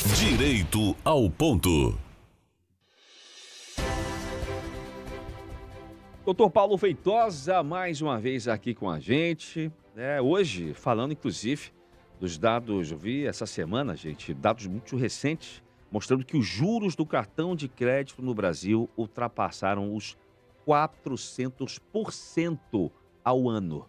Direito ao ponto. Doutor Paulo Feitosa, mais uma vez aqui com a gente, hoje falando inclusive dos dados, eu vi essa semana, gente, dados muito recentes, mostrando que os juros do cartão de crédito no Brasil ultrapassaram os 400% ao ano.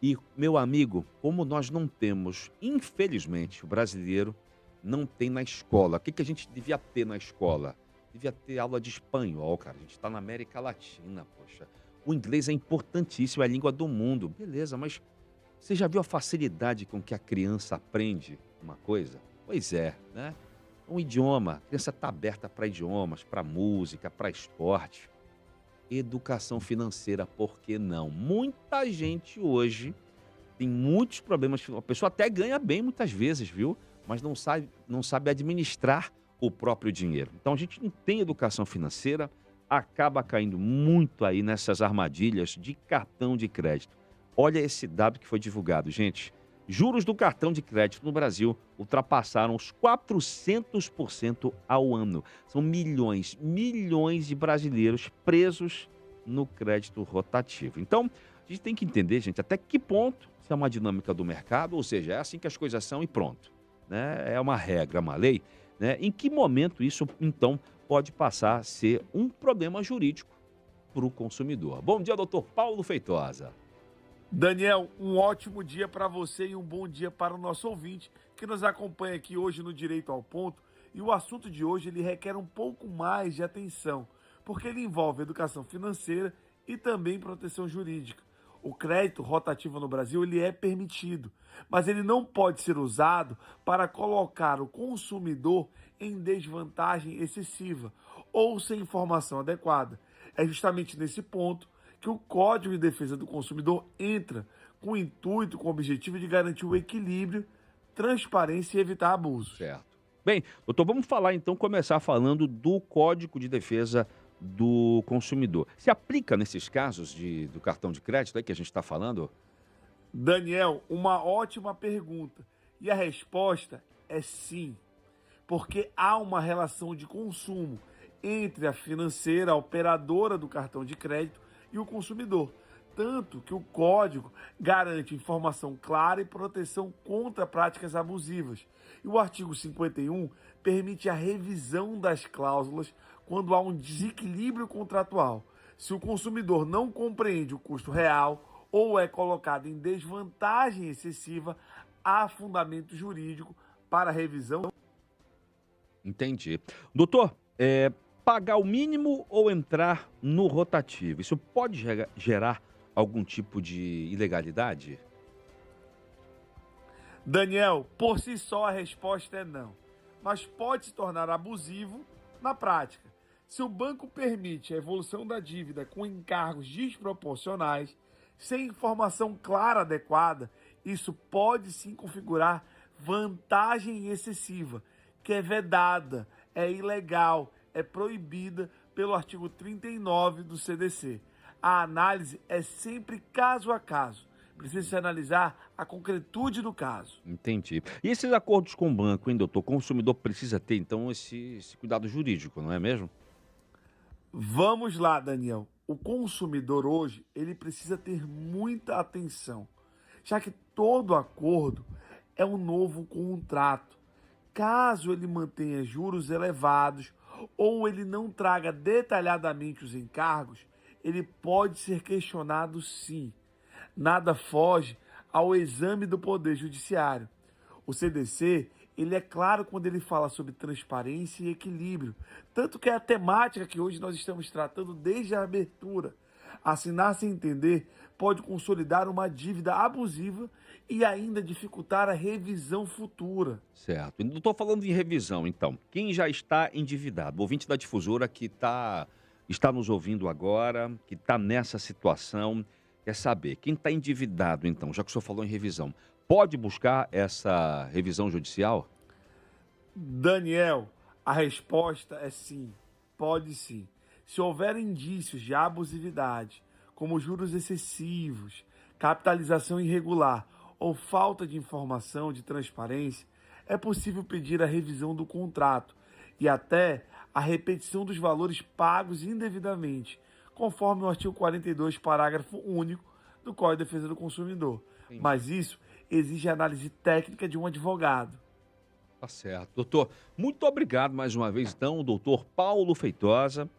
E, meu amigo, como nós não temos, infelizmente, o brasileiro não tem na escola. O que a gente devia ter na escola? Devia ter aula de espanhol, cara. A gente está na América Latina, poxa. O inglês é importantíssimo, é a língua do mundo. Beleza, mas você já viu a facilidade com que a criança aprende uma coisa? Pois é, né? Um idioma. A criança está aberta para idiomas, para música, para esporte. Educação financeira, por que não? Muita gente hoje tem muitos problemas. A pessoa até ganha bem muitas vezes, viu? Mas não sabe administrar o próprio dinheiro. Então a gente não tem educação financeira, acaba caindo muito aí nessas armadilhas de cartão de crédito. Olha esse dado que foi divulgado, gente. Juros do cartão de crédito no Brasil ultrapassaram os 400% ao ano. São milhões de brasileiros presos no crédito rotativo. Então, a gente tem que entender, gente, até que ponto isso é uma dinâmica do mercado, ou seja, é assim que as coisas são e pronto, né? É uma regra, uma lei, né? Em que momento isso, então, pode passar a ser um problema jurídico para o consumidor? Bom dia, doutor Paulo Feitosa. Daniel, um ótimo dia para você e um bom dia para o nosso ouvinte que nos acompanha aqui hoje no Direito ao Ponto. E o assunto de hoje ele requer um pouco mais de atenção, porque ele envolve educação financeira e também proteção jurídica. O crédito rotativo no Brasil ele é permitido, mas ele não pode ser usado para colocar o consumidor em desvantagem excessiva ou sem informação adequada. É justamente nesse ponto que o Código de Defesa do Consumidor entra com o intuito, com o objetivo de garantir o equilíbrio, transparência e evitar abusos. Certo. Bem, doutor, vamos falar então, começar falando do Código de Defesa do Consumidor. Se aplica nesses casos do cartão de crédito aí que a gente está falando? Daniel, uma ótima pergunta. E a resposta é sim, porque há uma relação de consumo entre a financeira, a operadora do cartão de crédito, e o consumidor, tanto que o código garante informação clara e proteção contra práticas abusivas. E o artigo 51 permite a revisão das cláusulas quando há um desequilíbrio contratual. Se o consumidor não compreende o custo real ou é colocado em desvantagem excessiva, há fundamento jurídico para revisão. Entendi. Doutor, pagar o mínimo ou entrar no rotativo, isso pode gerar algum tipo de ilegalidade? Daniel, por si só a resposta é não, mas pode se tornar abusivo na prática. Se o banco permite a evolução da dívida com encargos desproporcionais, sem informação clara adequada, isso pode sim configurar vantagem excessiva, que é vedada, é ilegal, é proibida pelo artigo 39 do CDC. A análise é sempre caso a caso. Precisa se analisar a concretude do caso. Entendi. E esses acordos com o banco, hein, doutor? O consumidor precisa ter, então, esse cuidado jurídico, não é mesmo? Vamos lá, Daniel. O consumidor hoje, ele precisa ter muita atenção, já que todo acordo é um novo contrato. Caso ele mantenha juros elevados ou ele não traga detalhadamente os encargos, ele pode ser questionado sim. Nada foge ao exame do Poder Judiciário. O CDC, ele é claro quando ele fala sobre transparência e equilíbrio, tanto que é a temática que hoje nós estamos tratando desde a abertura. Assinar sem entender pode consolidar uma dívida abusiva e ainda dificultar a revisão futura. Certo. Não estou falando de revisão, então. Quem já está endividado, o ouvinte da difusora que está nos ouvindo agora, que está nessa situação, quer saber, quem está endividado, então, já que o senhor falou em revisão, pode buscar essa revisão judicial? Daniel, a resposta é sim, pode sim. Se houver indícios de abusividade, como juros excessivos, capitalização irregular ou falta de informação de transparência, é possível pedir a revisão do contrato e até a repetição dos valores pagos indevidamente, conforme o artigo 42, parágrafo único do Código de Defesa do Consumidor. Entendi. Mas isso exige análise técnica de um advogado. Tá certo. Doutor, muito obrigado mais uma vez, então, doutor Paulo Feitosa,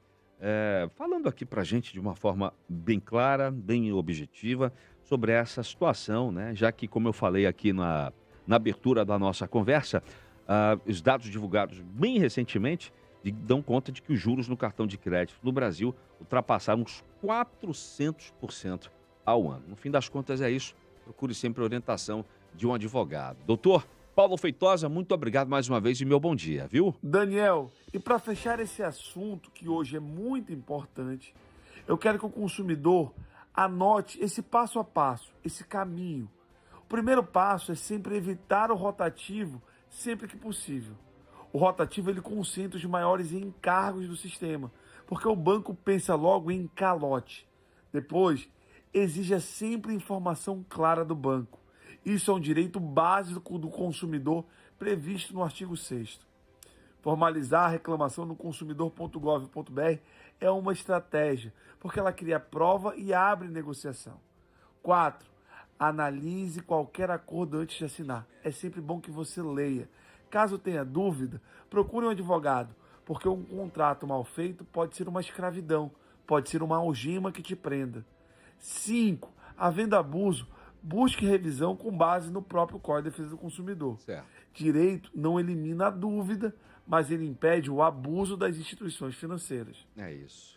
falando aqui pra gente de uma forma bem clara, bem objetiva, sobre essa situação, né? Já que, como eu falei aqui na abertura da nossa conversa, os dados divulgados bem recentemente dão conta de que os juros no cartão de crédito no Brasil ultrapassaram uns 400% ao ano. No fim das contas é isso. Procure sempre a orientação de um advogado. Doutor Paulo Feitosa, muito obrigado mais uma vez e meu bom dia, viu? Daniel, e para fechar esse assunto, que hoje é muito importante, eu quero que o consumidor anote esse passo a passo, esse caminho. O primeiro passo é sempre evitar o rotativo sempre que possível. O rotativo ele concentra os maiores encargos do sistema, porque o banco pensa logo em calote. Depois, exija sempre informação clara do banco. Isso é um direito básico do consumidor previsto no artigo 6º. Formalizar a reclamação no consumidor.gov.br é uma estratégia, porque ela cria prova e abre negociação. 4. Analise qualquer acordo antes de assinar. É sempre bom que você leia. Caso tenha dúvida, procure um advogado, porque um contrato mal feito pode ser uma escravidão, pode ser uma algema que te prenda. 5. Havendo abuso, busque revisão com base no próprio Código de Defesa do Consumidor. Certo. Direito não elimina a dúvida, mas ele impede o abuso das instituições financeiras. É isso.